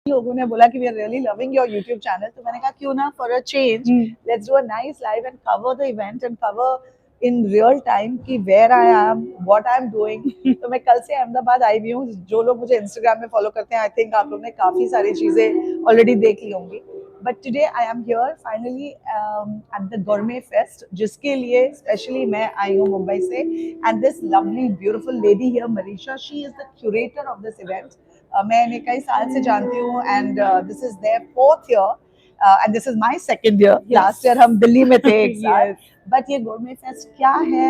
लोगों ने बोला कि we are really loving your YouTube channel, तो मैंने कहा क्यों ना for a change let's do a nice live and cover the event and cover in real time कि where I am, what I am doing. तो मैं कल से अहमदाबाद आई हुई हूँ। जो लोग मुझे इंस्टाग्राम में फॉलो करते हैं, आई थिंक आप लोग ने काफी सारी चीजें ऑलरेडी देख ली होंगी। But today I am here finally at the gourmet fest, जिसके लिए स्पेशली मैं आई हूँ मुंबई से। And this lovely beautiful lady here Marisha, she is the curator of this event. मैं इन्हें कई साल से जानती हूँ and this is their fourth year and this is my second year. Last year हम दिल्ली में थे एक साथ। बट ये गोरमे फेस्ट क्या है,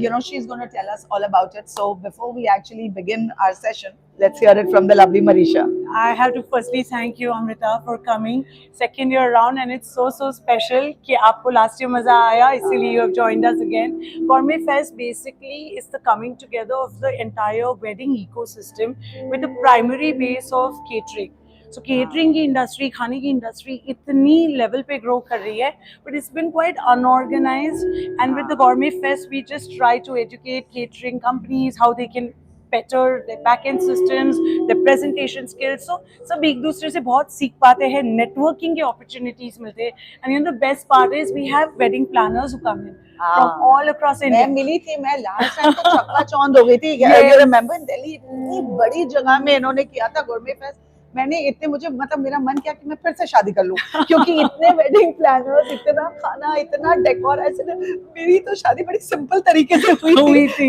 you know, she's going to tell us all about it. So before we actually begin our session, let's hear it from the lovely Marisha. I have to firstly thank you, Amrita, for coming second year around, and it's so special कि आपको last year मजा आया, इसीलिए you have joined us again. Gourmet Fest basically is the coming together of the entire wedding ecosystem with the primary base of catering. So catering की industry, खाने की industry इतनी level पे ग्रो कर रही है, but it's been quite unorganized. And with the Gourmet Fest, we just try to educate catering companies how they can better their back-end systems, their presentation skills. So सब एक दूसरे से बहुत सीख पाते हैं, networking के opportunities मिलते हैं. And you know the best part is we have wedding planners who come in from all across India. मैं मिली थी, मैं लास्ट टाइम तो चक्का चौंध हो गई थी। You remember दिल्ली इतनी बड़ी जगह में इन्होंने किया था गोरमे फेस्ट। मैंने इतने, मुझे मतलब मेरा मन किया कि मैं फिर से शादी कर लूं, क्योंकि इतने वेडिंग प्लानर्स, इतना खाना, इतना डेकोर, ऐसे मेरी तो शादी बड़ी सिंपल तरीके से हुई थी।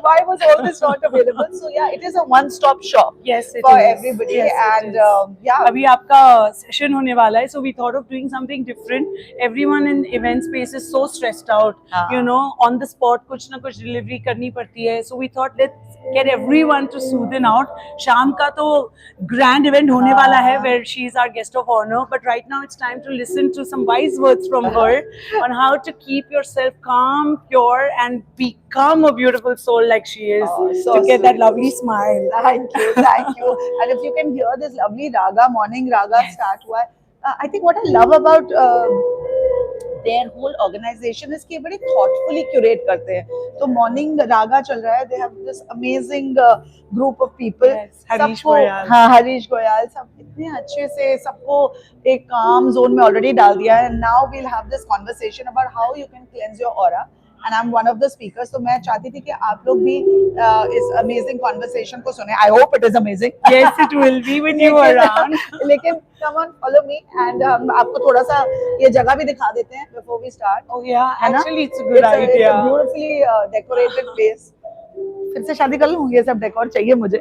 Why was all this not available? So yeah, it is a one-stop shop. Yes, it for is. everybody. Yes, and yeah, अभी आपका सेशन होने वाला है, so we thought of doing something different. Everyone in event space is so stressed out, you know, on the spot कुछ ना कुछ delivery करनी पड़ती है, so we thought let's get everyone to soothen out. शाम का तो grand event होने वाला है where she is our guest of honor, but right now it's time to listen to some wise words from her on how to keep yourself calm, pure, and become a beautiful soul like she is, so to get that lovely smile. Thank you, thank you. And if you can hear this lovely raga, morning raga start हुआ है, I think what I love about their whole organization is कि बड़े thoughtfully curate करते हैं। तो morning raga चल रहा है, they have this amazing group of people. Yes, Harish Goyal. हाँ, हरीश गोयल, सब इतने अच्छे से सबको एक calm zone में already डाल दिया है। And now we'll have this conversation about how you can cleanse your aura. And I'm one of the speakers, तो मैं चाहती थी कि आप लोग भी इस amazing conversation को सुने. I hope it is amazing. Yes, it will be when you are around. लेकिन come on, follow me and हम आपको थोड़ा सा ये जगह भी दिखा देते हैं before we start. Oh yeah, actually it's a good idea. It's a beautifully decorated place. फिर से शादी कर लूँ, ये सब डेकोर चाहिए मुझे।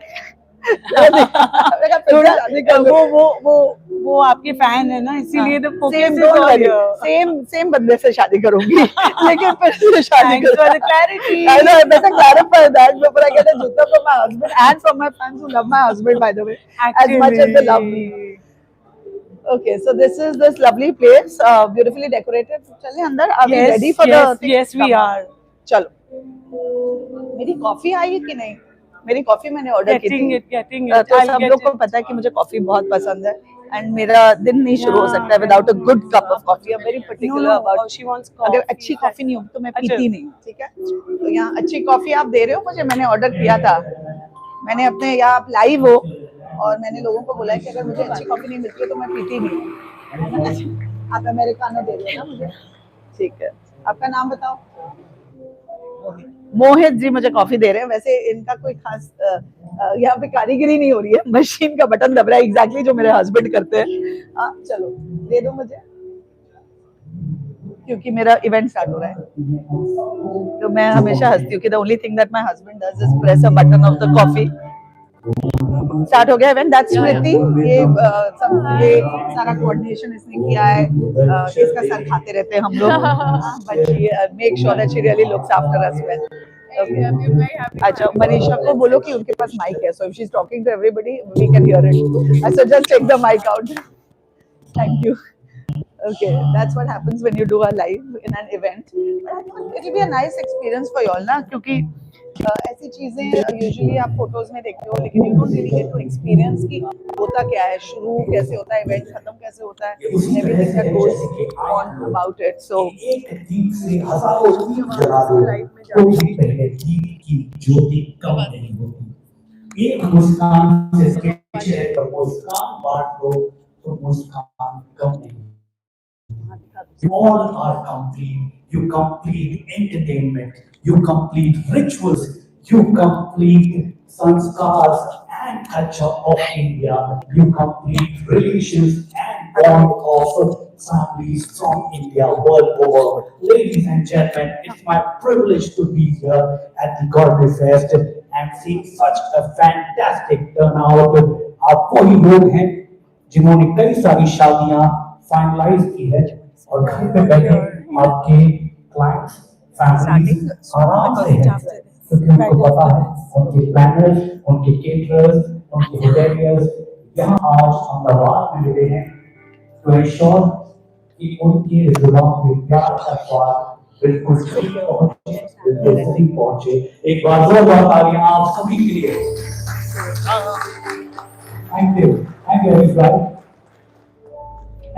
वो आपके फैन है ना, इसीलिए तो सेम बंदे से शादी करूंगी, लेकिन फिर से शादी करूंगी। Clarity. I know, I better clarify that before I get a jutta from my husband and from my fans who love my husband, by the way, as much as they love me. Okay, so this is this lovely place, beautifully decorated. चलिए अंदर, are we ready for the thing? Yes, we are. चलो, मेरी coffee आई कि नहीं? मेरी coffee मैंने order की थी। Getting it. तो सब लोग को पता है कि मुझे कॉफी बहुत पसंद है एंड मेरा दिन नहीं शुरू हो सकता है without a good cup of coffee. I am very particular about, अगर अच्छी कॉफी नहीं हो तो मैं पीती नहीं, ठीक है? तो यहाँ अच्छी कॉफी आप दे रहे हो मुझे, मैंने ऑर्डर किया था, मैंने अपने, यहाँ आप लाइव हो और मैंने लोगों को बोला है कि अगर मुझे अच्छी कॉफी नहीं मिलती है तो मैं पीती नहीं। आप अमेरिकानो दे रहे हो ना मुझे, ठीक है? आपका नाम बताओ। मोहित जी मुझे कॉफी दे रहे हैं। वैसे इनका कोई खास यहाँ पे कारीगरी नहीं हो रही है, मशीन का बटन दब रहा है एग्जैक्टली जो मेरे हस्बैंड करते हैं। चलो दे दो मुझे, क्योंकि मेरा इवेंट स्टार्ट हो रहा है तो मैं हमेशा हंसती हूँ कि the only thing that my husband does is press a button of the coffee. Start हो गया इवेंट, दैट्स स्मृति। ये सारा कोऑर्डिनेशन इसने किया है, इसका सर खाते रहते हैं हम लोग, but she make sure that she really looks after us well. अच्छा, मनीषा को बोलो कि उनके पास माइक है, so if she is talking to everybody we can hear it. So just take the mic out, thank you. Okay, that's what happens when you do a live in an event. But I thought it will be a nice experience for you all, ना, क्योंकि ऐसी चीजें usually आप photos में देखते हो, लेकिन you don't really get to experience कि होता क्या है, शुरू कैसे होता है, इवेंट खत्म कैसे होता है, everything that goes on about it. So life में जाने की पहले दीप की ज्योति कम नहीं होती। एक मुस्कान से सबके चेहरे पर मुस्कान बांट दो तो मुस्कान कम नहीं होती। You all are complete. You complete entertainment. You complete rituals. You complete sanskars and culture of India. You complete relations and bond of families from India world over. Ladies and gentlemen, it's my privilege to be here at the Gourmet Fest and see such a fantastic turnout. आप वही लोग हैं जिन्होंने कई सारी शादियां finalise की है और घर पे बैठे आपके क्लाइंट्स फैमिलीज आराम से हैं क्योंकि उनको पता है उनके प्लानर्स उनके केटरर्स उनके होटेलियर्स यहाँ आज अहमदाबाद में मिले हैं to ensure कि उनके जुबान पे प्यार का स्वाद बिल्कुल सही पहुंचे बिल्कुल सही पहुंचे एक बार जोरदार तालियां आप सभी के लिए thank you everyone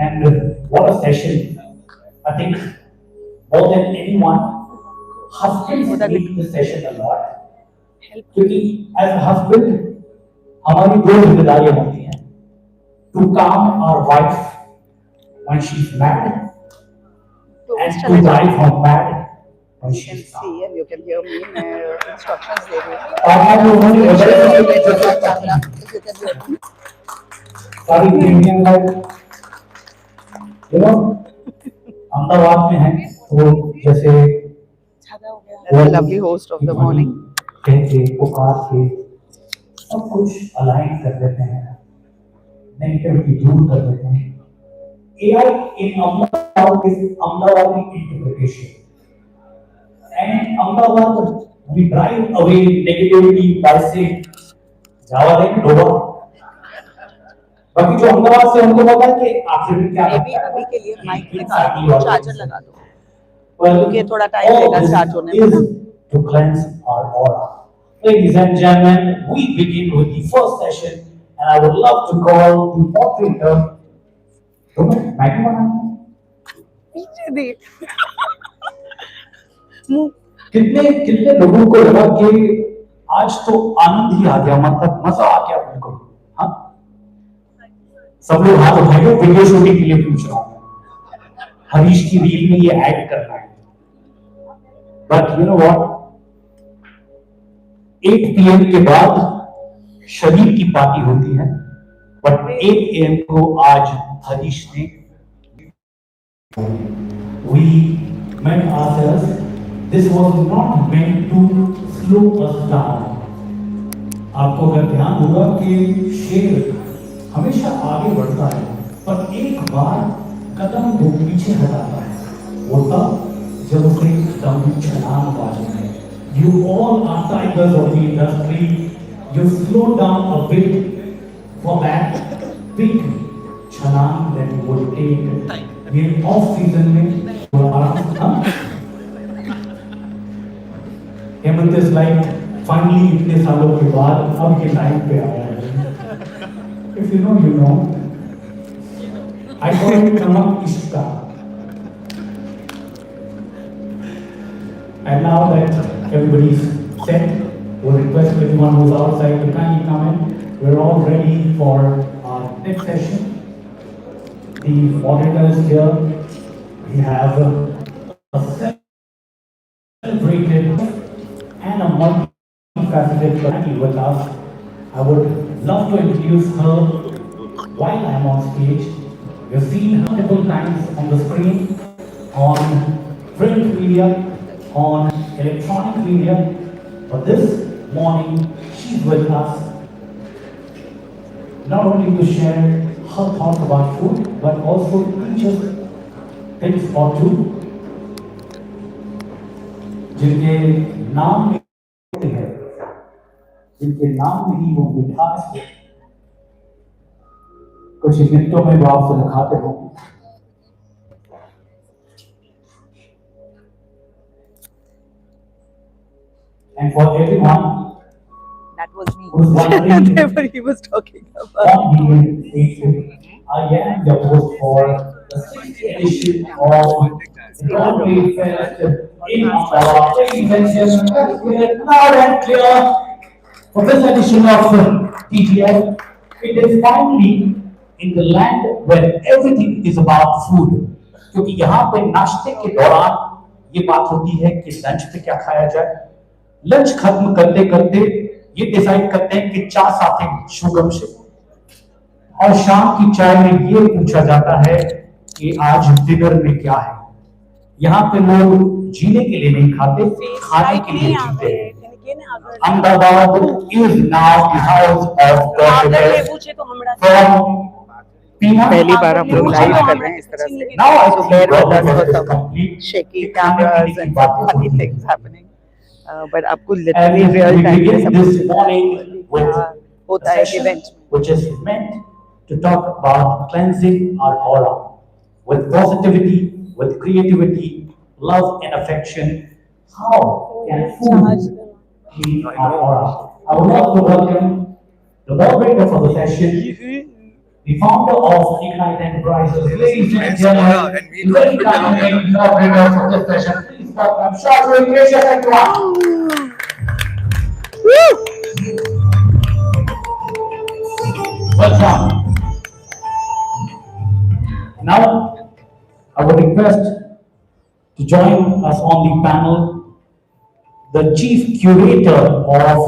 and what a session I think more than anyone husbands make the session a lot क्योंकि as a husband हमारी दो जिम्मेदारियां होती हैं to calm our wife when she's mad and to drive her mad when she's calm. See and you can hear me. मैं instructions दे रही हूँ. आप लोगों ने सारी premium life you know Ahmedabad में है तो जैसे The lovely host of the morning. कहते पुकार के सब कुछ अलाइन कर देते हैं नेगेटिविटी दूर कर देते हैं AI in Ahmedabad is Ahmedabadi interpretation. And in Ahmedabad, we drive away negativity by saying, जावा दें डोबा। बाकी जो अहमदाबाद से हमको पता है कि आखिर में क्या Maybe अभी के लिए माइक निकाल दो चार्जर लगा दो क्योंकि थोड़ा टाइम लेगा स्टार्ट होने में to cleanse our aura. Ladies and gentlemen, we begin with the first session and I would love to call the moderator Maggi बनाना पीछे देख कितने कितने लोगों को लगा कि आज तो आनंद ही आ गया मतलब मजा आ गया बिल्कुल हाँ सब लोग हाथ उठाएंगे वीडियो शूटिंग के लिए पूछ रहा हूँ हरीश की रील में ये ऐड करना है but you know what 8 PM के बाद शरीर की पार्टी होती है बट 8 AM को आज हरीश ने we met ourselves this was not meant to slow us down आपको अगर ध्यान होगा कि शेर हमेशा आगे बढ़ता है पर एक बार कदम वो पीछे हटाता है वो तब जब उसे दम छलांग मारना है you all are tigers of the industry you slow down a bit for that big छलांग that you would take ये ऑफ सीजन में हेमंत इज लाइक फाइनली इतने सालों के बाद अब के टाइम पे आया है if you know I call it नमक इश्का and now that everybody's set we'll request everyone who's outside to kindly come in we're all ready for our next session the monitors here we have a celebrated and a multifaceted personality with us. I would love to introduce her while I'm on stage. You've seen her multiple times on the screen, on print media, on electronic media, but this morning she's with us not only to share her thoughts about food, but also teach us things or two जिनके नाम में है जिनके नाम में ही वो मिठास है कुछ मिनटों में वो आपसे दिखाते हो and for everyone that was me who's wondering whatever he was talking about I am your host for the 6th edition of the Gourmet Fest in Ahmedabad. Ladies and gentlemen, let's hear it loud and clear. For this edition of TGF, it is finally in the land where everything is about food. क्योंकि यहाँ पे नाश्ते के दौरान ये बात होती है कि लंच पे क्या खाया जाए. लंच खत्म करते करते ये डिसाइड करते हैं कि चाय साथ में शुगर से. और शाम की चाय में ये पूछा जाता है कि आज डिनर में क्या है. यहाँ पे लोग जीने के लिए नहीं खाते, खाने के लिए जीते हैं. Ahmedabad is now the house of the from Pina. पहली बार हम लोग लाइव कर रहे हैं इस तरह से. Now I So bear with us for some shaky cameras and some funny things happening. But आपको literally real time पे सब this morning with होता a है session event. which is meant to talk about cleansing our aura with positivity, with creativity, love and affection. How can food clean our aura? I would love to welcome the moderator for the session, the founder of Ignite Enterprises, ladies and gentlemen, very dynamic moderator for this session. Please welcome Shah Gracious everyone. Welcome. Now, I would request to join us on the panel the chief curator of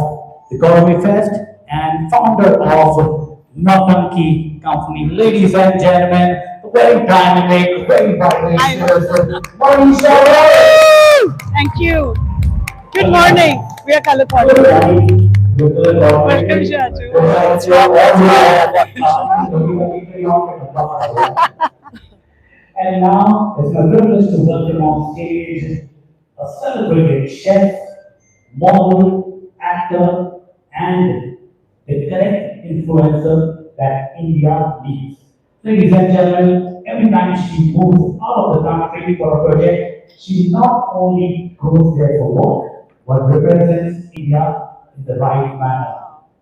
the Gourmet Fest and founder of Nautanki Company. Ladies and gentlemen, very dynamic, very vivacious, Marisha Rai. Thank you. Good morning. We are color coordinated. Welcome, Shaju. And now it's my privilege to welcome on stage a celebrated chef, model, actor, and the correct influencer that India needs. Ladies and gentlemen, every time she moves out of the country for a project, she not only goes there for work, but represents India in the right manner.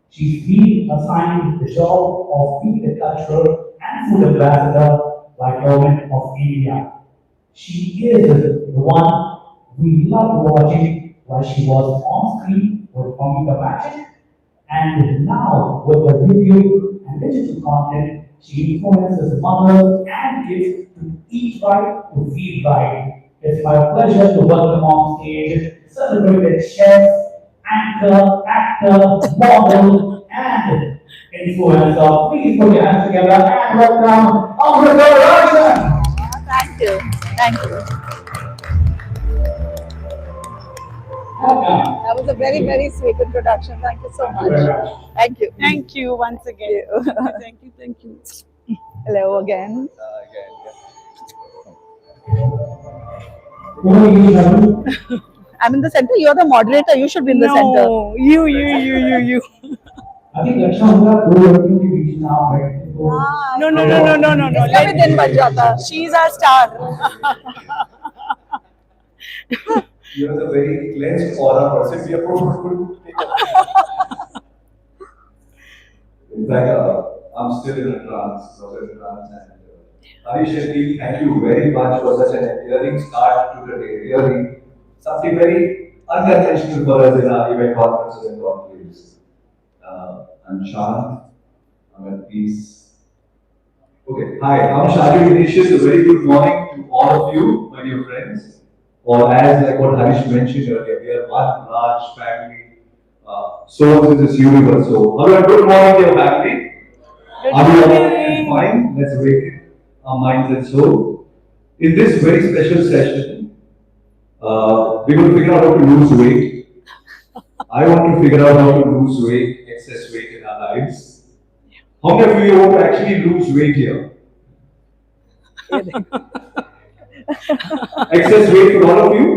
She's been assigned the job of being the cultural and food ambassador by Government of India. She is the one we loved watching while she was on screen performing the magic. And now, with the video and digital content, she influences mothers and kids to eat right, to feed right. It's my pleasure to welcome on stage celebrated chef, anchor, actor, model, and influencer. Please put your hands together and welcome Amrita Raichand. Thank you. Thank you. Welcome. That was a very, very sweet introduction. Thank you so Thank you very much. much. Thank you. Thank you once again. Thank you. Thank you. Hello again. Who are you, Shadu? I'm in the center. You're the moderator. You should be in the center. No, you. I think अच्छा होगा दो लड़कियों के बीच में आप बैठे तो No. इसका भी दिन बच जाता. She's our star. You have a very cleansed aura person. We are probably in fact, I'm still in a trance, and Harish Shetty, thank you very much for such an endearing start to the day. Really, something very unconventional for us in our event conferences and conclaves. I'm Shan. I'm at peace. Okay, hi, I'm Shaju Ignatius. A very good morning to all of you, my dear friends. Or as like what Harish mentioned earlier, we are one large family, souls in this universe. So, hello and good morning, dear family. Are we all fine? Let's awaken our minds and soul. In this very special session, we're going to figure out how to lose weight. I want to figure out how to lose weight, excess weight in our lives. How many of you want to actually lose weight here? Excess weight for all of you?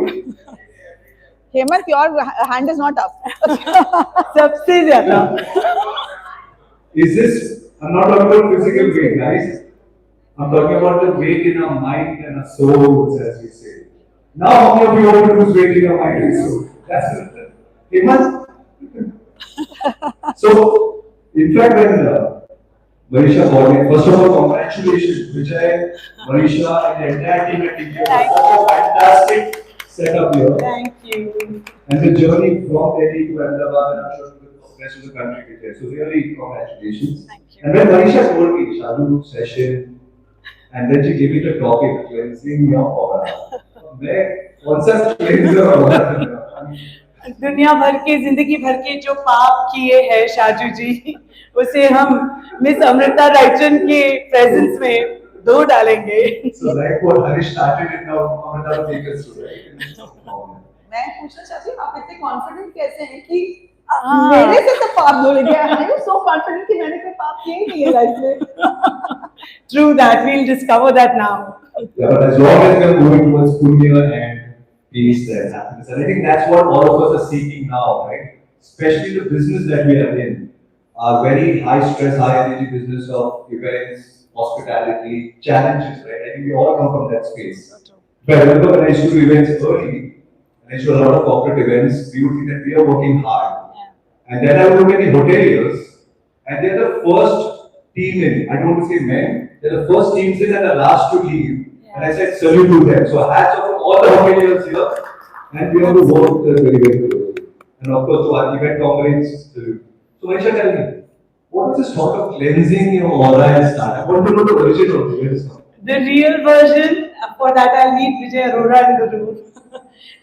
Hemant, your hand is not up. सबसे ज़्यादा. Is this, I'm not talking about physical weight, guys. I'm talking about the weight in our mind and our souls, as we say. Now, how many of you want to lose weight in your mind and soul? That's it. Hemant? So, in fact, when Marisha called me, first of all, congratulations, Vijay, Marisha, and the entire team at TK for a fantastic setup here. Thank you. And the journey from Delhi to Ahmedabad, and I'm sure rest of the country is there. So really, congratulations. Thank you. And when Manisha told me, Shadu session, and then she gave me the topic, cleansing your aura. मैं कौन सा cleanser aura दुनिया भर के जिंदगी भर के जो पाप किए हैं शाजू जी, उसे हम मिस अमृता रायचंद के प्रेजेंस में धो डालेंगे. So like what Harish started it now, Amrita will take us through, right? मैं पूछना चाहती हूँ, आप इतने कॉन्फिडेंट कैसे हैं कि मेरे से तो पाप धुल गया? Are you so confident कि मैंने कोई पाप किया ही नहीं है लाइफ में? True that, we'll discover that now. Yeah, but as long as we are moving towards punya and peace and happiness, and I think that's what all of us are seeking now, right? Especially the business that we are in, our very high stress, high energy business of events, hospitality, challenges, right? I think we all come from that space. But I remember when I used to do events early, and I used to do a lot of corporate events, we would think that we are working hard. And then I would look at the hoteliers, and they're the first team in. I don't want to say men, they're the first teams in and the last to leave. And I said, salute to them. So hats off to all the hoteliers here, and we have to work with them very, very closely. And of course, to our event comrades, salute. So Manisha, tell me, what was this thought of cleansing your aura and start? I want to know the origin of it. The real version, for that I'll need Vijay Arora in the room.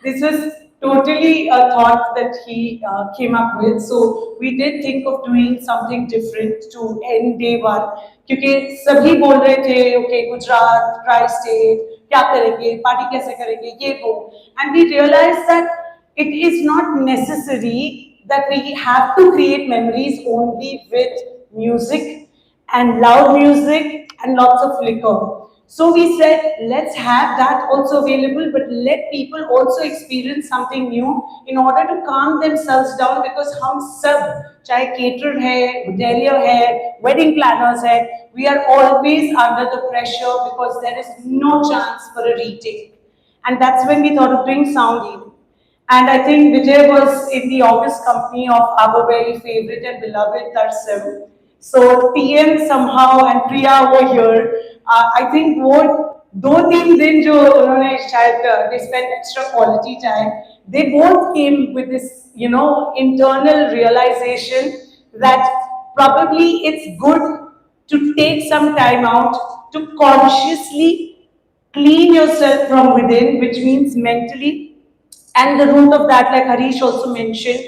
This was totally a thought that he came up with. So we did think of doing something different to end day one. क्योंकि सभी बोल रहे थे, okay, Gujarat, tri state, क्या करेंगे, party कैसे करेंगे, ये वो. And we realized that it is not necessary that we have to create memories only with music and loud music and lots of liquor. So we said, let's have that also available, but let people also experience something new in order to calm themselves down, because हम सब, चाहे caterer है, hotelier है, wedding planners है, we are always under the pressure because there is no chance for a retake. And that's when we thought of doing sound healing. And I think Vijay was in the office company of our very favorite and beloved Tarsim. So TM somehow and Priya were here. I think वो 2-3 दिन जो उन्होंने शायद they spent extra quality time. They both came with this, internal realization that probably it's good to take some time out to consciously clean yourself from within, which means mentally. And the root of that, like Harish also mentioned,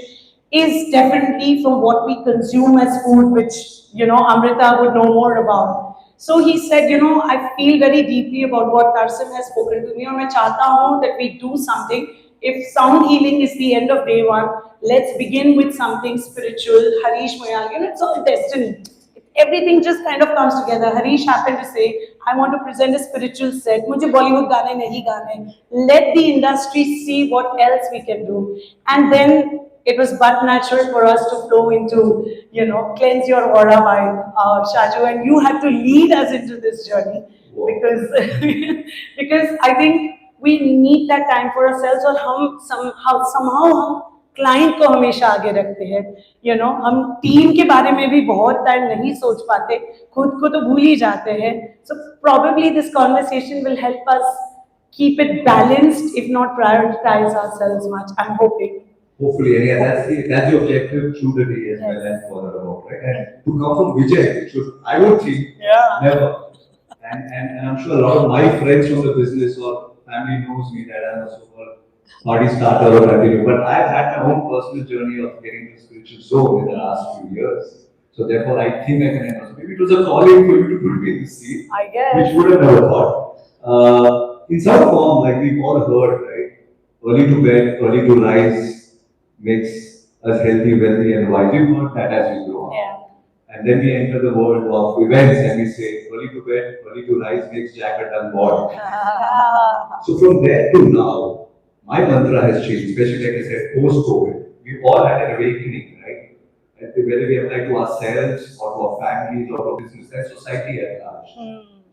is definitely from what we consume as food, which, Amrita would know more about. So he said, I feel very deeply about what Tarsim has spoken to me, and I chahta that we do something. If sound healing is the end of day one, let's begin with something spiritual. Harish Moyal, it's all destiny. Everything just kind of comes together. Harish happened to say, I want to present a spiritual set. Mujhe Bollywood gaane nahi gaane. Let the industry see what else we can do. And then it was but natural for us to flow into, cleanse your aura by Shaju. And you had to lead us into this journey because, because I think we need that time for ourselves, और हम somehow हम client को हमेशा आगे रखते हैं. हम team के बारे में भी बहुत टाइम नहीं सोच पाते, खुद को तो भूल ही जाते हैं. So probably this conversation will help us keep it balanced, if not prioritize ourselves much. I'm hoping. Hopefully, and yeah, that's the objective through the day as well as further about, right? And to come from Vijay, I would think, never. And I'm sure a lot of my friends from the business or family knows me that I'm a super party starter or whatever. But I've had my own personal journey of getting to spiritual zone in the last few years. So therefore, I think I can endorse. Maybe it was a calling for you to put me in this seat, I guess. which would have never thought. In some form, like we've all heard, right? Early to bed, early to rise makes us healthy, wealthy, and wise. We've heard that as we grow up. Yeah. And then we enter the world of events and we say, early to bed, early to rise makes Jack a dull boy. So from there to now, my mantra has changed, especially like I said, post-COVID. We've all had an awakening, right? And whether we apply to ourselves or to our families or to our business and society at large.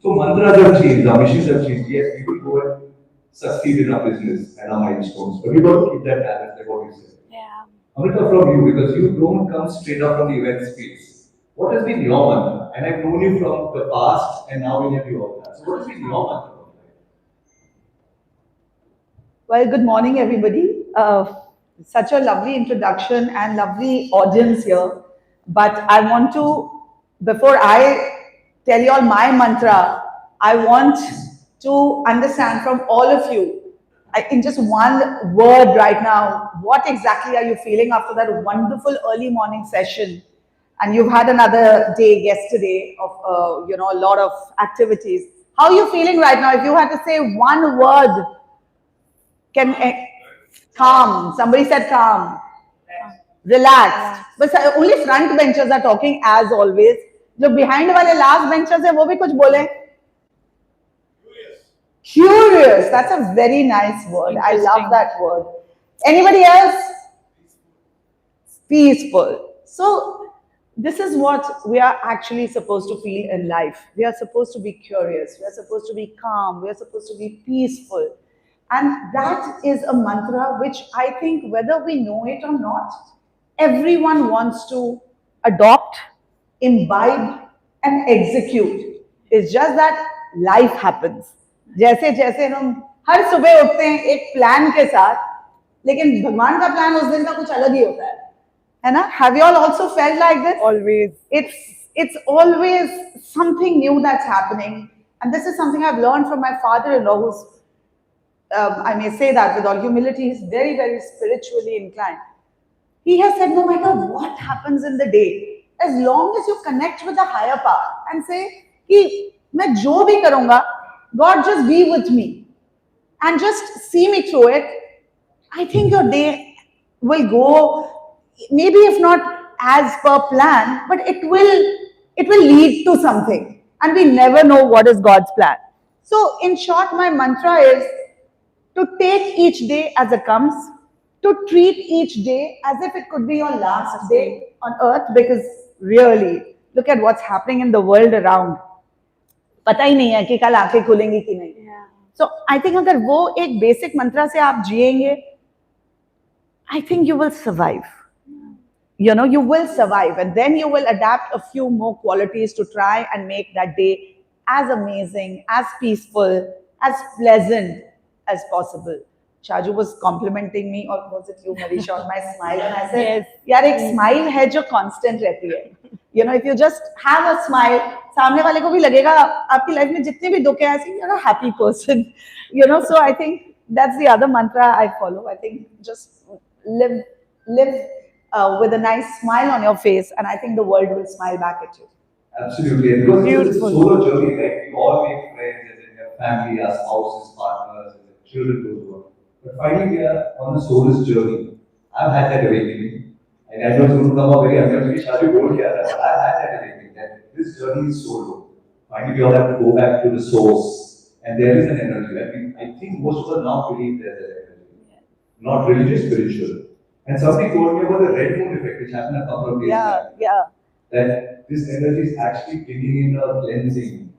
So mantras have changed, our missions have changed. Yes, we will go and succeed in our business and our milestones, but we got to keep that balance, like what you said. Yeah. Amrita, from you, because you don't come straight up from the event space. What has been your mantra? And I've known you from the past and now we have you all that. So what has been your mantra? Well, good morning, everybody. such a lovely introduction and lovely audience here. But I want to, before I tell you all my mantra, I want to understand from all of you, in just one word right now, what exactly are you feeling after that wonderful early morning session? And you've had another day yesterday of, a lot of activities. How are you feeling right now? If you had to say one word, can calm. Somebody said calm. Relaxed. But only front benchers are talking as always. जो behind वाले last benchers है वो भी कुछ बोले. Curious. That's a very nice word. I love that word. Anybody else? Peaceful. So this is what we are actually supposed to feel in life. We are supposed to be curious. We are supposed to be calm. We are supposed to be peaceful. And that is a mantra which I think, whether we know it or not, everyone wants to adopt, imbibe, and execute. It's just that life happens. जैसे जैसे हम हर सुबह उठते हैं एक plan के साथ, लेकिन भगवान का प्लान उस दिन का कुछ अलग ही होता है ना? Have you all also felt like this? Always. It's always something new that's happening, and this is something I've learned from my father-in-law, who's I may say that with all humility, he's very, very spiritually inclined. He has said, no matter what happens in the day, as long as you connect with the higher power and say, कि मैं जो भी करूँगा, God just be with me and just see me through it, I think your day will go, maybe if not as per plan, but it will lead to something. And we never know what is God's plan. So in short, my mantra is to take each day as it comes, to treat each day as if it could be your last day on earth, because really, look at what's happening in the world around. पता ही नहीं है कि कल आंखें खुलेंगी कि नहीं. So I think अगर वो एक बेसिक मंत्रा से आप जिएंगे, I think you will survive. You will survive, and then you will adapt a few more qualities to try and make that day as amazing, as peaceful, as pleasant as possible. Shaju was complimenting me, or was it you, Marisha, on my smile, and I said, "यार एक smile है जो constant रहती है." If you just have a smile, सामने वाले को भी लगेगा आपकी लाइफ में जितने भी दुख है, ऐसे you're a happy person. So I think that's the other mantra I follow. I think just live with a nice smile on your face, and I think the world will smile back at you. Absolutely. And because it's a solo journey, right? We all make friends, as in your family, our spouses, partners, and the children goes on. But finally, we are on a solo journey. I've had that awakening. And I know it's going to come out very uncomfortable, Shadi told you that, but I've had that awakening that this journey is solo. Finally, we all have to go back to the source. And there is an energy. I think most of us now believe there's an energy. Not religious, spiritual. And somebody told me about the red moon effect, which happened a couple of days back. That this energy is actually bringing in a cleansing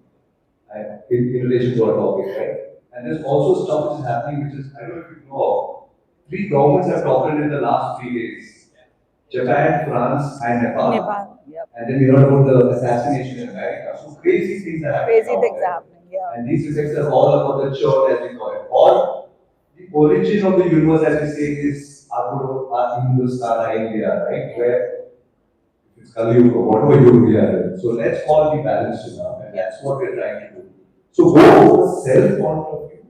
in relation to our topic, right? And there's also stuff which is happening, which is, I don't know if you know of, 3 governments have talked in the last 3 days. Japan, France, and Nepal. And then we heard about the assassination in America. So crazy things are happening. Crazy things happening, yeah. And these effects are all about the church, as we call it. Or the origin of the universe, as we say, is Hindustan, India, right? Where it's Kali Yuga, whatever you we are in. So let's all be balanced enough, and that's what we're trying to do. So go from a self point of view.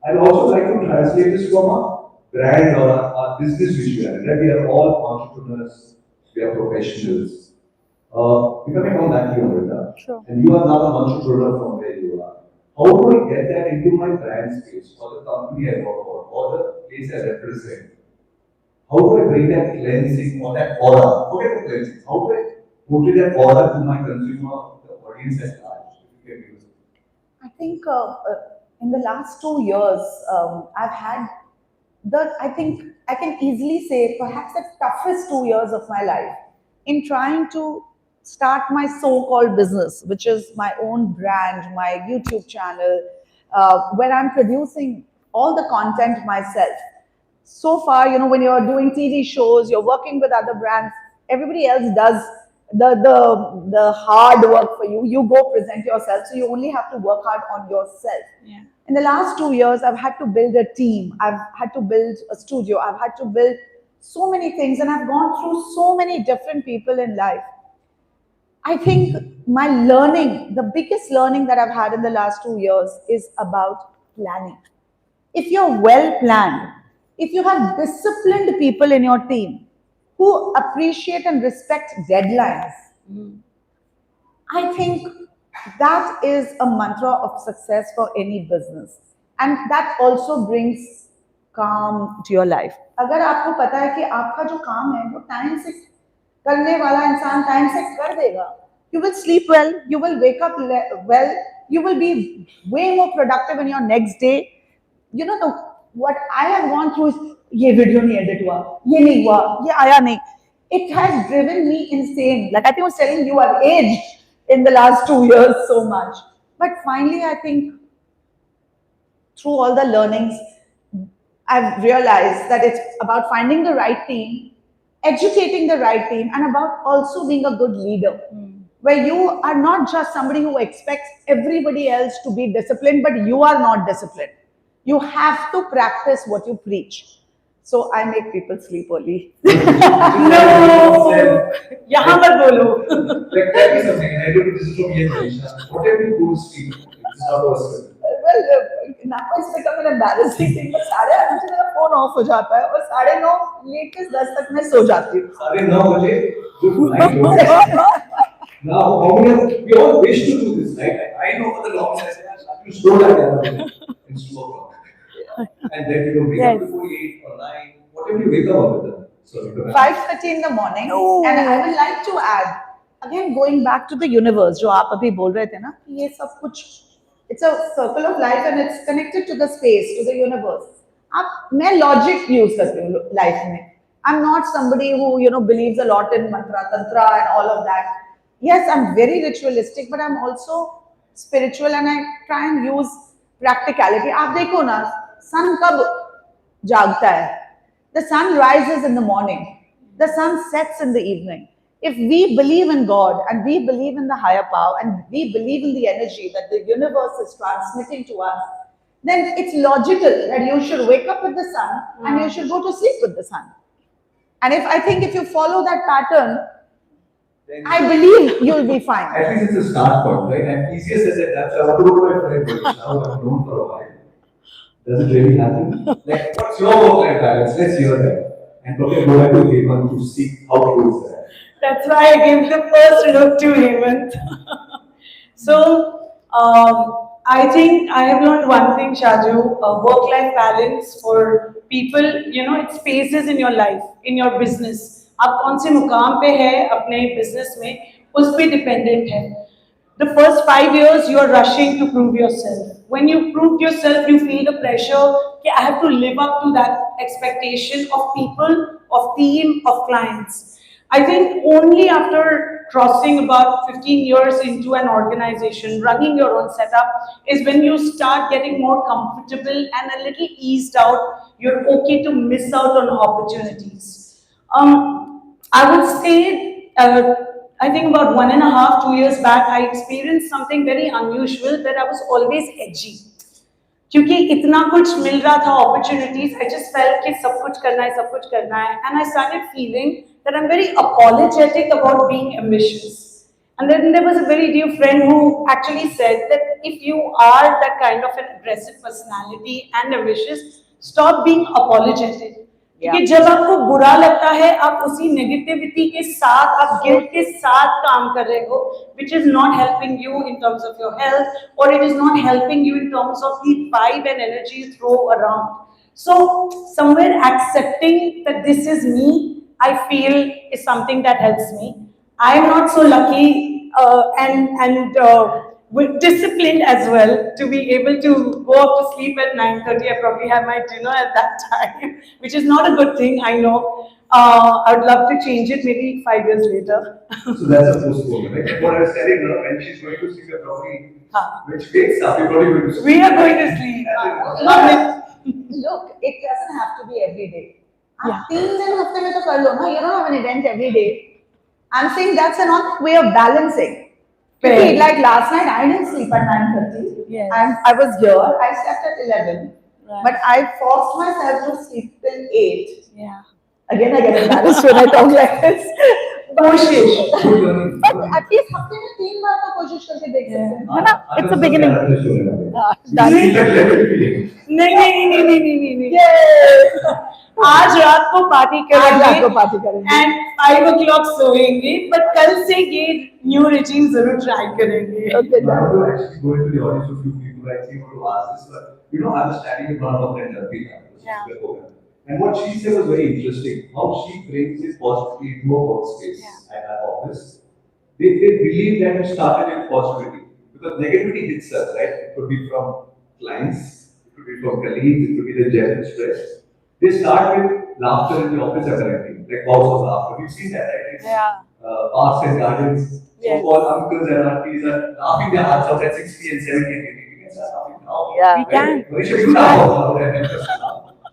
I'd also like to translate this from a brand or a business which we are in. We are all entrepreneurs, we are professionals. If I may come back to you, Amrita, Sure. And you are now an entrepreneur from where you are. How do I get that into my brand space, or the company I work for, or the place I represent? How do I bring that cleansing or that aura? Forget the cleansing. How do I portray that aura to my consumer, the audience at large? I think in the last 2 years, I've had I think I can easily say perhaps the toughest 2 years of my life in trying to start my so-called business, which is my own brand, my YouTube channel, where I'm producing all the content myself. So far, when you're doing TV shows, you're working with other brands, everybody else does the hard work for you. You go present yourself, so you only have to work hard on yourself. Yeah. In the last 2 years, I've had to build a team. I've had to build a studio. I've had to build so many things, and I've gone through so many different people in life. I think my learning, the biggest learning that I've had in the last 2 years is about planning. If you're well planned, if you have disciplined people in your team who appreciate and respect deadlines, I think that is a mantra of success for any business. And that also brings calm to your life. अगर आपको पता है कि आपका जो काम है वो टाइम से करने वाला इंसान टाइम से कर देगा, you will sleep well, you will wake up well, you will be way more productive in your next day. You know, what I have gone through is ये वीडियो नहीं एडिट हुआ, ये नहीं हुआ, ये आया नहीं. It has driven me insane. Like I think I was telling you, I've aged in the last 2 years so much. But finally, I think through all the learnings, I've realized that it's about finding the right team, educating the right team, and about also being a good leader. Where you are not just somebody who expects everybody else to be disciplined, but you are not disciplined. You have to practice what you preach. So I make people sleep early. No, यहाँ पर बोलो. Like, tell me something, and I don't, this is from Ian Raichand. What have you go to sleep? This is not personal. Well, now it's become an embarrassing thing. but 8:30 बजे मेरा phone of हो जाता है और 9:30 latest 10 तक मैं सो जाती हूँ. 9:30 बजे, good night. Now, how many of we all wish to do this, right? I know for the long time, you slow that down. It's 2 o'clock. And then you wake up before 8 or 9, whatever you wake up with them. So 5:30 in the morning. And I would like to add, again going back to the universe, जो आप अभी बोल रहे थे ना कि ये सब कुछ, it's a circle of life and it's connected to the space, to the universe. मैं logic use करती हूँ life में. I'm not somebody who believes a lot in mantra, tantra, and all of that. Yes, I'm very ritualistic, but I'm also spiritual, and I try and use practicality. आप देखो ना, sun कब जागता है? The sun rises in the morning. The sun sets in the evening. If we believe in God and we believe in the higher power and we believe in the energy that the universe is transmitting to us, then it's logical that you should wake up with the sun and you should go to sleep with the sun. And if you follow that pattern, I believe you'll be fine. At least it's a start point, right? And easiest as it happens, I want to go to my friend, but now I've known for a while. Does it really happen? Like, what's your work-life balance? Let's hear that. And probably go back to Hemant to see how true is that. That's why I gave the first look to Hemant. So, I think I have learned one thing, Shaju, work-life balance for people, it spaces in your life, in your business. आप कौन से मुकाम पे है अपने business में, उस पे डिपेंडेंट है. The first 5 years you are rushing to prove yourself. When you prove yourself, you feel the pressure that I have to live up to that expectation of people, of team, of clients. I think only after crossing about 15 years into an organization, running your own setup, is when you start getting more comfortable and a little eased out. You're okay to miss out on opportunities. I would say, I think about 1.5, 2 years back, I experienced something very unusual that I was always edgy. क्योंकि इतना कुछ मिल रहा था opportunities, I just felt कि सब कुछ करना है, and I started feeling that I'm very apologetic about being ambitious. And then there was a very dear friend who actually said that if you are that kind of an aggressive personality and ambitious, stop being apologetic. कि जब आपको बुरा लगता है, आप उसी negativity के साथ, आप गिल्ट के साथ काम कर रहे हो, which is not helping you in terms of your health, or it is not helping you in terms of the vibe and energy you throw around. So somewhere accepting that this is me, I feel is something that helps me. I am not so lucky and disciplined as well to be able to go up to sleep at 9:30. I probably have my dinner at that time, which is not a good thing, I know. I would love to change it maybe 5 years later. So that's a postponement, right? What I was telling her, when she's going to sleep, you're probably, when she wakes up, you're probably going to sleep. We are going to sleep. Look, it doesn't have to be every day. आप 3 दिन हफ्ते में तो कर लो ना. You don't have an event every day. I'm saying that's another way of balancing. Like last night, I didn't sleep at 9:30. Yes. And I was here. I slept at 11. Right. But I forced myself to sleep till 8. Yeah. Again, I get embarrassed when I talk like this. कोशिश. Good learning. But at least हफ्ते में 3 बार तो कोशिश करके देख सकते हैं, है ना? It's a सब beginning. character show है ना। Done. See that level feeling. नहीं. Yay! आज रात को पार्टी आज रात को करेंगे party करेंगे. एंड 5 o'clock सोएंगे, पर कल से ये न्यू रूटीन जरूर ट्राई करेंगे. Okay, Now, done. to actually go into the audience of few people, I actually want to ask this, but I was standing in front of a friend, Amrita, Yeah. and what she said was very interesting. How she brings this positivity into her workspace at her office. They believe that it started with positivity because negativity hits us, right? It could be from clients, it could be from colleagues, it could be the general stress. They start with laughter in the office apparently, like bouts of laughter. We've seen that, right? It's, Yeah. Parks and gardens, Yes. so-called uncles and aunties are laughing their hearts out at 60 and 70 and 80. We can start laughing now. Yeah. We can. We should do now.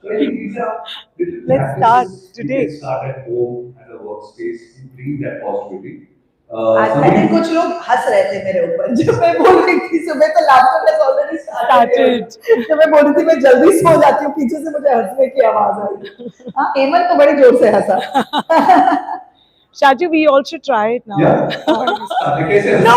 So I think these are little Let's start practices today. You can start at home, at a workspace, you bring that positivity. I think कुछ लोग हंस रहे थे मेरे ऊपर जब मैं बोल रही थी सुबह तो laughter has already started. जब मैं बोल रही थी मैं जल्दी सो जाती हूँ पीछे से मुझे हंसने की आवाज आई. हाँ हेमंत तो बड़ी जोर से हंसा. Shaju, we all should try it now. Yeah. No.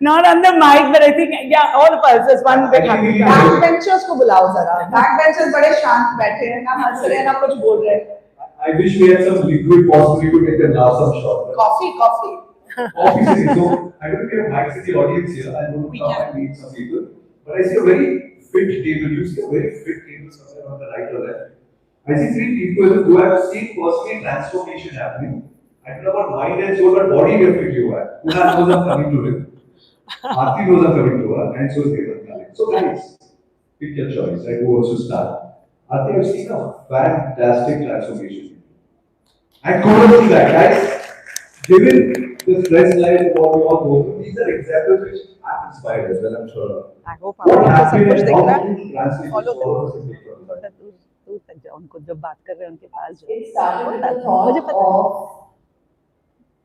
Not on the mic, but I think yeah, all of us as one big happy family. Back benchers को बुलाओ जरा. बैक बेंचर्स बड़े शांत बैठे हैं ना हंस रहे हैं ना कुछ बोल रहे हैं. I wish we had some liquid possibly to make them laugh some short. Coffee. Obviously, so I don't think we have mics in the audience here. I don't know how I meet some people, but I see a very fit table. You see a very fit table somewhere on the right or left. I see 3 people who have seen personally transformation happening. I don't know about mind and soul, but body definitely you have. Una knows I'm coming to him. Aarti knows I'm coming to her, and so is Devan. So guys, pick your choice. Right? Who wants to start? Aarti, I've seen a fantastic transformation. And kudos to that, guys. Given the stress life what we all go through, these are examples which I'm inspired as well, I'm sure. I hope What आपको सब happened कुछ and दिख how रहा do है. you translate this Follow all of us in different ways? थोड़ा दूर तक जाओ उनको जब बात कर रहे हैं उनके पास जाओ. It started with the मुझे thought पता of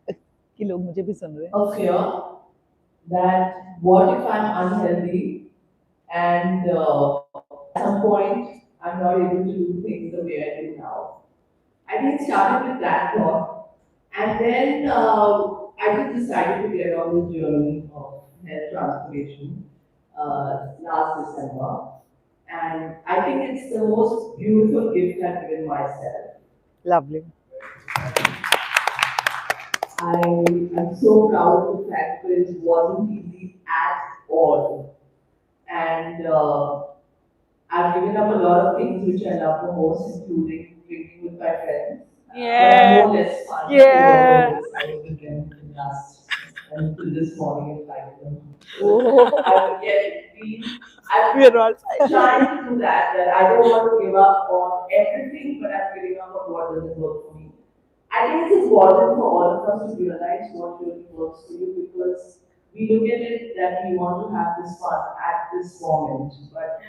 है कि लोग मुझे भी सुन रहे हैं. a fear that what if I'm unhealthy and at some point I'm not able to do things the way I do now. I think it started with that thought, and then I just decided to get on this journey of health transformation last December, and I think it's the most beautiful gift I've given myself. Lovely. I am so proud of the fact that it wasn't easy at all. And I've given up a lot of things which I love the most, including drinking with my friends. But I'm no less fun. Yeah. I was again in last until this morning at 5 a.m. Oh. I've We're all trying to do that I don't want to give up on everything, but I'm giving up on what doesn't work for me. I think it's important for all of us to realize what really works for you, because we look at it that we want to have this fun at this moment, but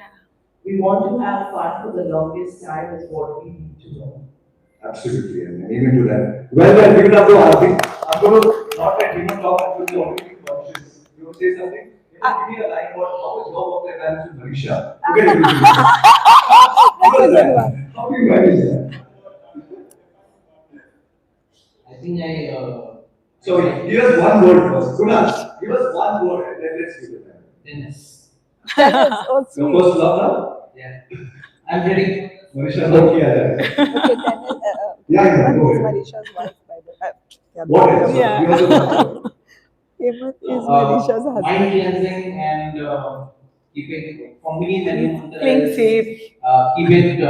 we want to have fun for the longest time is what we need to know. Absolutely, and amen to that. Well, give it up to Aarti. I'm going to not let Hima talk, I'm going to already be conscious. You want to say something? Give me a line about how is your work-life balance with Marisha? You get it. How do you manage that? I think So give us one word first. Kunal, give us one word and then let's give it time. tennis. Oh, Your sweet. first love now? Yeah. I'm ready. Marisha, what kiya jaye? Okay, then, Yeah, Hemant go is ahead. Marisha's wife, by the way. What else? Yeah. Give us a word. Hemant is Marisha's Mind husband. cleansing and keep it for me when playing safe. keep it 2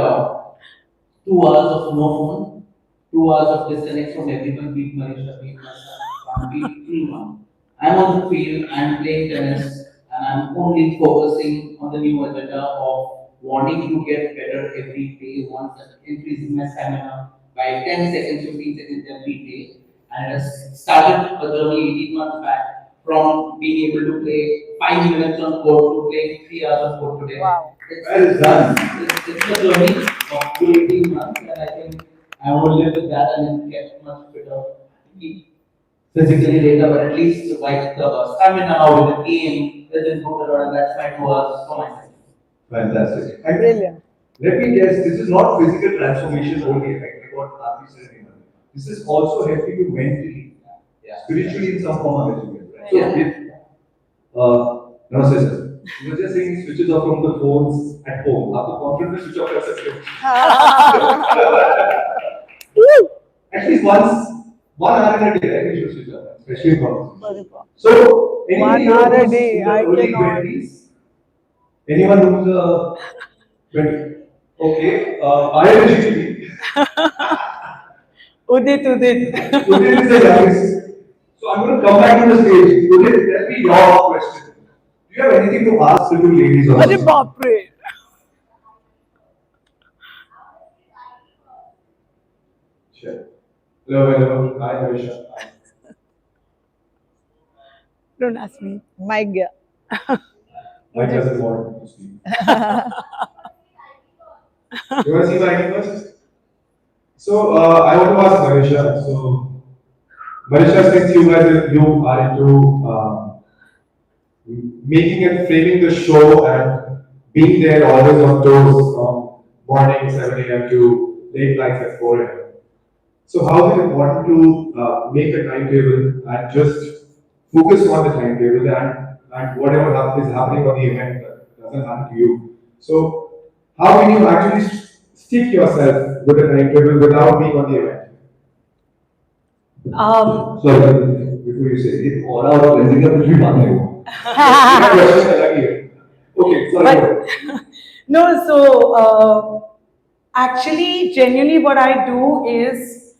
hours of no phone, 2 hours of disconnect from everyone, be it Marisha, be it myself, be it anyone. I'm on the field, I'm playing tennis, and I'm only focusing on the new agenda of wanting to get better every day, once increasing my stamina by 10 seconds, 15 seconds every day. And it has started a journey 18 months back from being able to play 5 minutes on court to playing 3 hours on court today. Wow. Well done. It's a journey of 18 months, and I think I will live with that and get much better physically later, but at least like the stamina now with the game is improved a lot, and that's my 2 hours for myself. Fantastic. And Brilliant. let me guess, this is not physical transformation only, right? Like what Aarti said. This is also helping you mentally, spiritually in some form or other. Right? So, namaste sir. You were just saying switches off from the phones at home. आप तो computer में switch off कर सकते हो. At least once, 1 hour in a day, right? You should switch off, especially in conversation. So, 1 hour a day, I early cannot. 20s, anyone who's 20? Okay, biologically, Udit. Udit is the youngest. So I'm going to come back to the stage. Udit, tell me your question. Do you have anything to ask the two ladies अरे also? बाप रे. Sure. Hello. Hi, Aisha. Don't ask me. Mic gaya. Mike doesn't want to speak. You want to see Mike first? So I want to ask Marisha. So Marisha, since you are into making and framing the show and being there always on toes from morning 7 a.m. to late nights at 4 a.m. So how is it important to make a timetable and just focus on the timetable and whatever is happening on the event doesn't happen to you. So how can you actually stick yourself with a timetable without being on the event? Sorry, before you say it, all our cleansing up will be done. Okay, sorry. No, so actually, genuinely, what I do is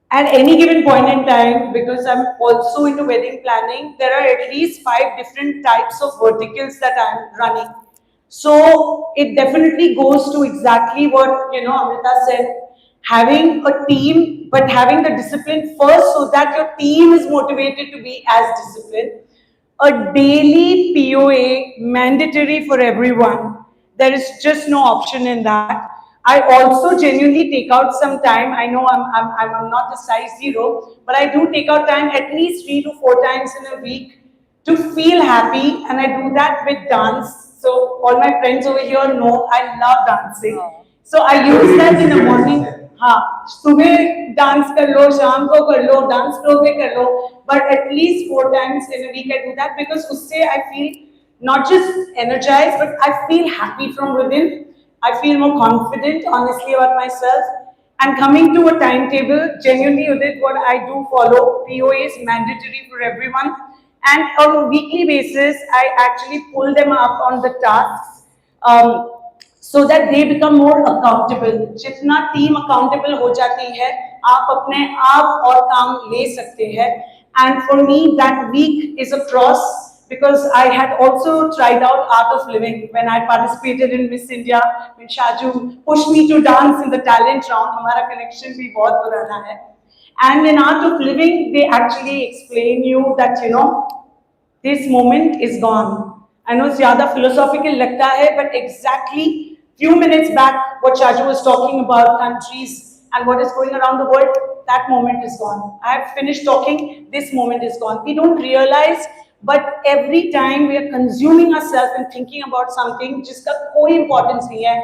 at any given point in time, because I'm also into wedding planning, there are at least 5 different types of verticals that I'm running. So it definitely goes to exactly what Amrita said, having a team, but having the discipline first so that your team is motivated to be as disciplined. A daily POA mandatory for everyone. There is just no option in that. I also genuinely take out some time. I know I'm not a size 0, but I do take out time at least 3 to 4 times in a week to feel happy, and I do that with dance. So all my friends over here know I love dancing. So I use that in the morning. हाँ, सुबह dance कर लो, शाम को कर लो, dance floor पे कर लो, but at least 4 times in a week I do that because उससे I feel not just energized, but I feel happy from within. I feel more confident, honestly, about myself. And coming to a timetable, genuinely, Udit, what I do follow, POA is mandatory for everyone. And on a weekly basis, I actually pull them up on the tasks. So that they become more accountable. जितना team accountable हो जाती है, आप अपने आप और काम ले सकते हैं. And for me, that week is a cross because I had also tried out Art of Living when I participated in Miss India. When Shaju pushed me to dance in the talent round, हमारा connection भी बहुत पुराना है. And in Art of Living, they actually explain you that this moment is gone. I know it's ज़्यादा philosophical लगता है, but exactly few minutes back, what Shaju was talking about countries and what is going around the world, that moment is gone. I have finished talking, this moment is gone. We don't realize, but every time we are consuming ourselves and thinking about something, जिसका कोई importance नहीं है,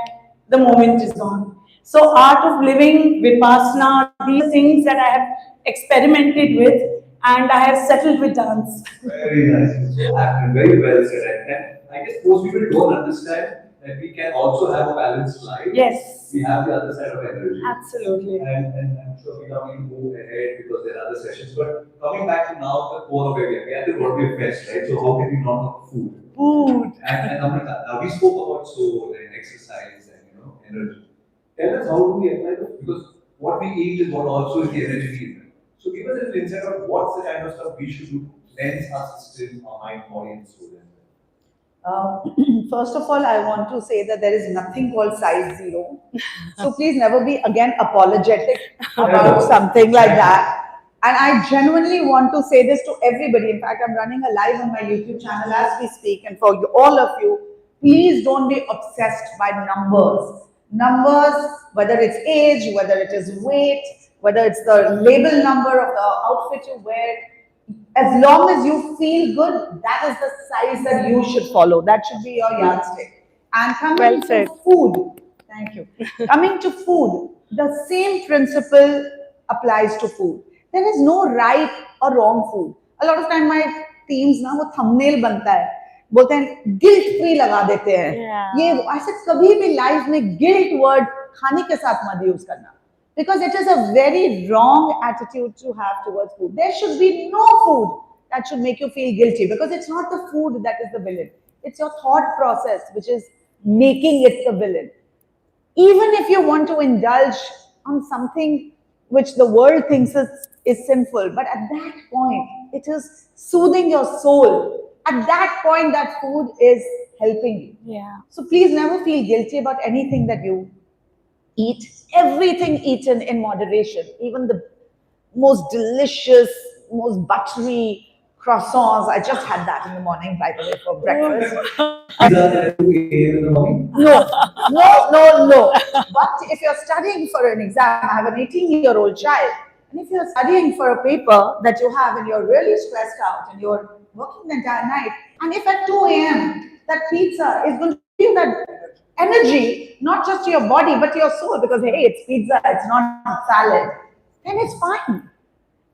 the moment is gone. So Art of Living, Vipassana, these things that I have experimented with and I have settled with dance. Very nice. So, very well said. And I guess most people don't understand that we can also have a balanced life. Yes. We have the other side of energy. Absolutely. And I'm sure we don't need to move ahead because there are other sessions. But coming back to now, the core of where we are. We are the Broadway Fest, right? So how can we not talk food? Food. And Amrita, now we spoke about soul and exercise and energy. Tell us how do we apply this? Because what we eat is what also is the energy we eat. So give us an insight of what's the kind of stuff we should do to cleanse our system, our mind, body, and soul. First of all, I want to say that there is nothing called size 0. So please never be again apologetic about something like that. And I genuinely want to say this to everybody. In fact, I'm running a live on my YouTube channel as we speak. And for all of you, please don't be obsessed by numbers. Numbers, whether it's age, whether it is weight, whether it's the label number of the outfit you wear, as long as you feel good, that is the size that you should follow. That should be your yardstick. And coming Well to said. food, thank you. Coming to food, the same principle applies to food. There is no right or wrong food. A lot of time my teams ना वो thumbnail बनता है, बोलते हैं guilt free लगा देते हैं. Yeah. ये ऐसे कभी भी लाइफ में guilt word खाने के साथ मत यूज करना. Because it is a very wrong attitude to have towards food. There should be no food that should make you feel guilty because it's not the food that is the villain. It's your thought process which is making it the villain. Even if you want to indulge on something which the world thinks is sinful, but at that point, it is soothing your soul. At that point, that food is helping you. Yeah. So please never feel guilty about anything that you eat. Everything eaten in moderation, even the most delicious, most buttery croissants. I just had that in the morning, by the way, for breakfast. Pizza at 2 a.m. in the morning? No. But if you're studying for an exam, I have an 18-year-old child, and if you're studying for a paper that you have and you're really stressed out and you're working the entire night, and if at 2 a.m. that pizza is going to give you that energy, not just to your body, but to your soul, because hey, it's pizza, it's not salad, then it's fine.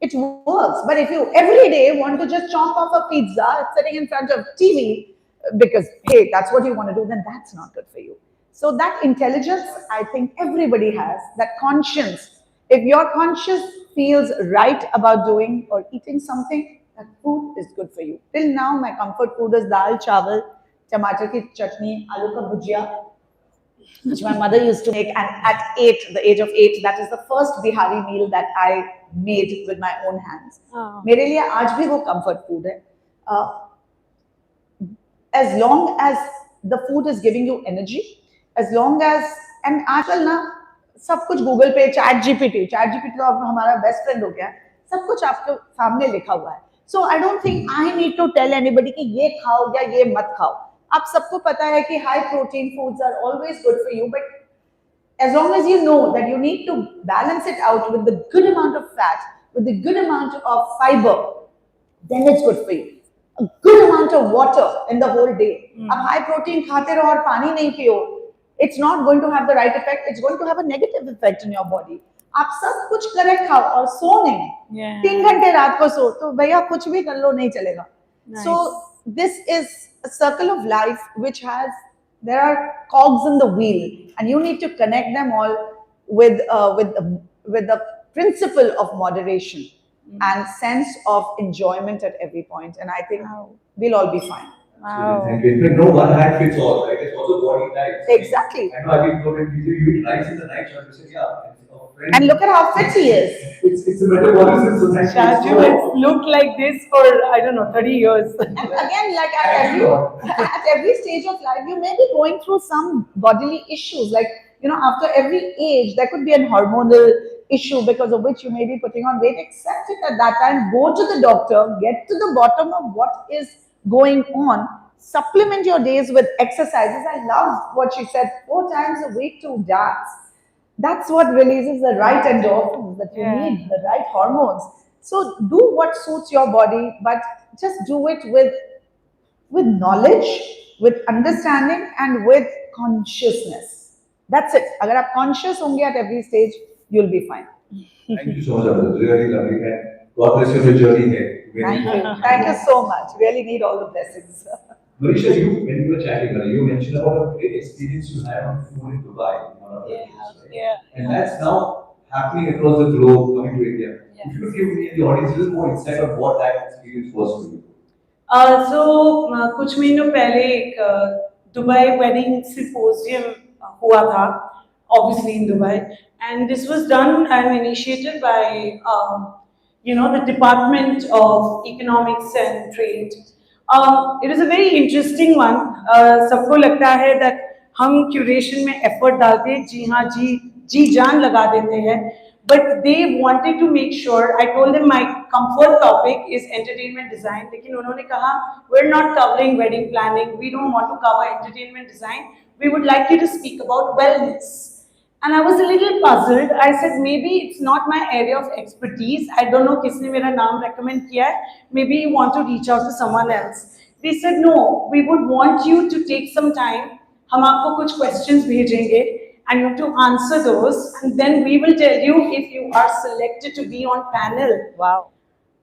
It works. But if you every day want to just chomp off a pizza sitting in front of TV because hey, that's what you want to do, then that's not good for you. So that intelligence, I think everybody has, that conscience. If your conscience feels right about doing or eating something, that food is good for you. Till now, my comfort food is dal, chawal, tomato ki chutney, aloo ka bhujia, which my mother used to make. And at 8, the age of 8, that is the first Bihari meal that I made with my own hands. Oh. मेरे लिए आज भी वो comfort food है. As long as the food is giving you energy, as long as, and आजकल ना सब कुछ गूगल पे चैट जीपीटी तो अब हमारा बेस्ट फ्रेंड हो गया है, सब कुछ आपके सामने लिखा हुआ है. So I don't think I need to tell anybody कि ये खाओ या ये मत खाओ. आप सबको पता है कि high protein foods are always good for you, but as long as you know that you need to balance it out with the good amount of fat, with the good amount of fiber, then it's good for you. A good amount of water in the whole day. अब high protein खाते रहो और पानी नहीं पियो, it's not going to have the right effect. It's going to have a negative effect in your body. आप सब कुछ करेक्ट खाओ और सो नहीं. 3 घंटे रात को सो तो भैया कुछ भी कर लो नहीं चलेगा. So this is a circle of life which has, there are cogs in the wheel, and you need to connect them all with the principle of moderation and sense of enjoyment at every point. And I think we'll all be fine. Wow. Thank you. In fact, no one hat fits all, right? It's also body type. Exactly. I know I've been told that you eat rice in the night, so I said, yeah. And look at how fit he is. It's a metabolism, so thank you. Shaju has looked like this for, I don't know, 30 years. And again, like at every stage of life, you may be going through some bodily issues. Like, you know, after every age, there could be a hormonal issue because of which you may be putting on weight. Accept it at that time. Go to the doctor. Get to the bottom of what is going on. Supplement your days with exercises. I love what she said. 4 times a week to dance. That's what releases the right endorphins that you need, the right hormones. So do what suits your body, but just do it with knowledge, with understanding, and with consciousness. That's it. Agar aap conscious honge at every stage, you'll be fine. Thank you so much, Amrita. Really lovely. And God bless you for your journey here. Thank you. Thank you so much. Really need all the blessings. Marisha, when you were chatting earlier, you mentioned about a great experience you had on food in Dubai. Yeah. And that's now happening across the globe, coming to India. If you could give me and the audience a little more insight on what that experience was for you. कुछ महीनों पहले एक Dubai wedding symposium हुआ था, obviously in Dubai, and this was done and initiated by the Department of Economics and Trade. It is a very interesting one. सबको लगता है that हम curation में effort डालते हैं, जी हाँ जी जान लगा देते हैं, but they wanted to make sure. I told them my comfort topic is entertainment design, लेकिन उन्होंने कहा we're not covering wedding planning, we don't want to cover entertainment design, we would like you to speak about wellness. And I was a little puzzled. I said, maybe it's not my area of expertise. I don't know किसने मेरा नाम recommend किया है. Maybe you want to reach out to someone else. They said, no, we would want you to take some time, हम आपको कुछ questions भेजेंगे and you have to answer those and then we will tell you if you are selected to be on panel. Wow.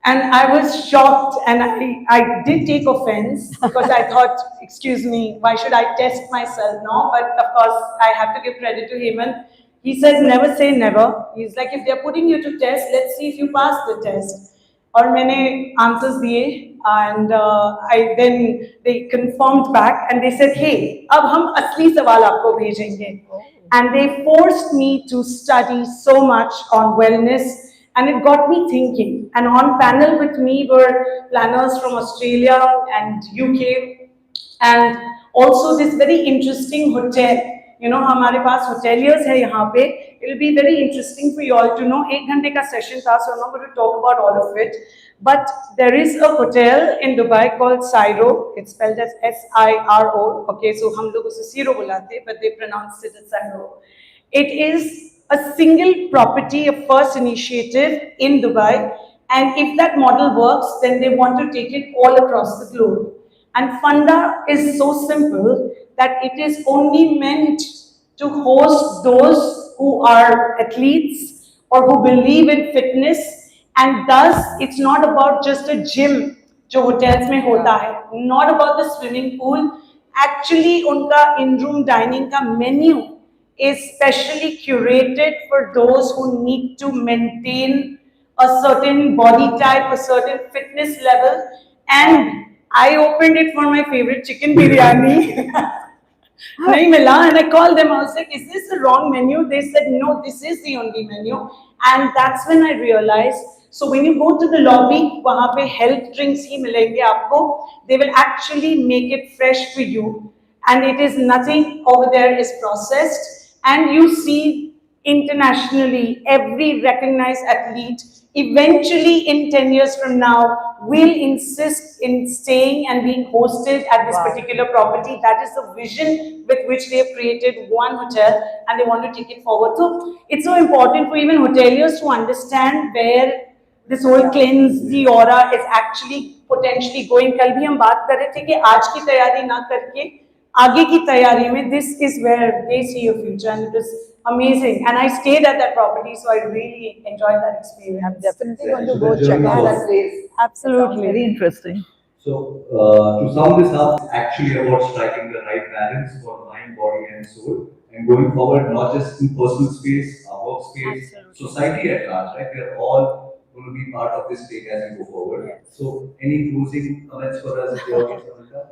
And I was shocked and I did take offense because I thought, excuse me, why should I test myself? No, but of course I have to give credit to him. And he says, never say never. He's like, if they're putting you to test, let's see if you pass the test. और मैंने answers दिए and I then they confirmed back and they said, hey, अब हम असली सवाल आपको भेजेंगे. And they forced me to study so much on wellness. And it got me thinking. And on panel with me were planners from Australia and UK, and also this very interesting hotel. You know, हमारे पास hoteliers है यहाँ पे. It will be very interesting for you all to know. 1 घंटे का session था, so I'm not going to talk about all of it. But there is a hotel in Dubai called Siro. It's spelled as S-I-R-O. Okay, so हम लोग उसे Siro बुलाते, but they pronounced it as Siro. It is a single property, a first initiative in Dubai, and if that model works, then they want to take it all across the globe. And Funda is so simple that it is only meant to host those who are athletes or who believe in fitness, and thus it's not about just a gym जो hotels में होता है, not about the swimming pool. Actually, उनका in-room dining का menu is specially curated for those who need to maintain a certain body type, a certain fitness level. And I opened it for my favorite chicken biryani. Nahi mila, and I called them. I was like, "Is this the wrong menu?" They said, "No, this is the only menu." And that's when I realized. So when you go to the lobby, वहाँ पे health drinks ही मिलेंगे आपको. They will actually make it fresh for you, and it is nothing over there is processed. And you see internationally, every recognized athlete eventually in 10 years from now will insist in staying and being hosted at this particular property. That is the vision with which they have created one hotel and they want to take it forward. So it's so important for even hoteliers to understand where this whole cleanse the aura is actually potentially going. कल भी हम बात कर रहे थे कि आज की तैयारी ना करके आगे की तैयारी में this is where they see a future, and it is amazing. And I stayed at that property, so I really enjoyed that experience. I'm definitely going to go check out that place. Absolutely. Very interesting. So, to sum this up, it's actually about striking the right balance for mind, body, and soul, and going forward, not just in personal space, our workspace, society at large, right? We are all going to be part of this take as we go forward. So, any closing comments for us, Amrita?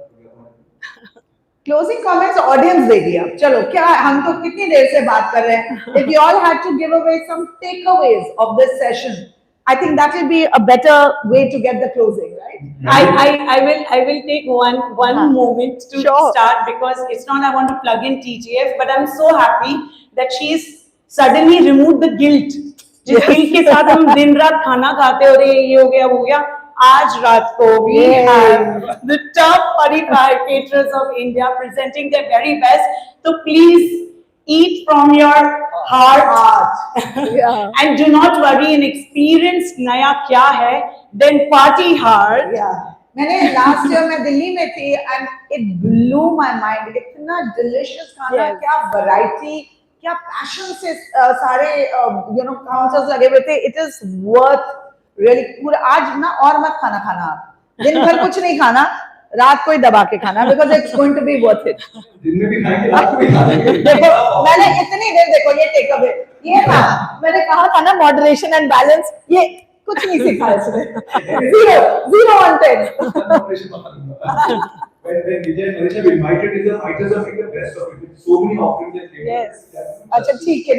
Closing comments audience देगी अब. चलो क्या हम तो कितनी देर से बात कर रहे हैं. If you all had to give away some takeaways of this session, I think that will be a better way to get the closing, right? I will take one moment to start, because it's not I want to plug in TGF, but I'm so happy that she's suddenly removed the guilt. जिस guilt के साथ हम दिन रात खाना खाते और ये हो गया वो हो गया. आज रात को we have the top 45 caterers of India presenting their very best. So please eat from your heart. Yeah. And do not worry and experience नया क्या है. Then party hard. Yeah. मैंने last year मैं दिल्ली में थी and it blew my mind. इतना delicious खाना, क्या variety, क्या passion से सारे counters लगे हुए थे. It is worth really. पूरा आज ना और मत खाना. दिन भर कुछ नहीं खाना, रात को ही दबा के खाना, because it's going to be worth it. दिन में भी खाएंगे, रात को भी खाएंगे. देखो मैंने इतनी देर देखो ये टेक अवे ये था, मैंने कहा था ना moderation and balance, ये कुछ नहीं सीखा इसमें. Zero on 10. When Vijay and Manisha were invited, the fighters are making the best of it. So many offerings that came. Yes. अच्छा ठीक है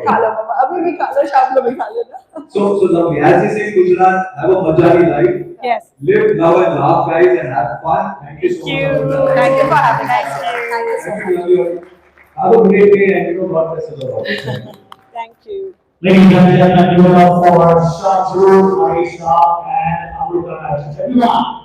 खा लो मामा, अभी भी खा लो, शाम को भी खा लेना. So lovely. As they say in Gujarat, have a Majali life. Yes. Live, love and laugh, guys, and have fun. Thank you so much. Thank you for having us. Thank you. Thank you so much. Thank you, lovely. Have a great day, and God bless us all. Thank you. Ladies and gentlemen, give it up for Shah Raichand and Amrita Raichand. Everyone.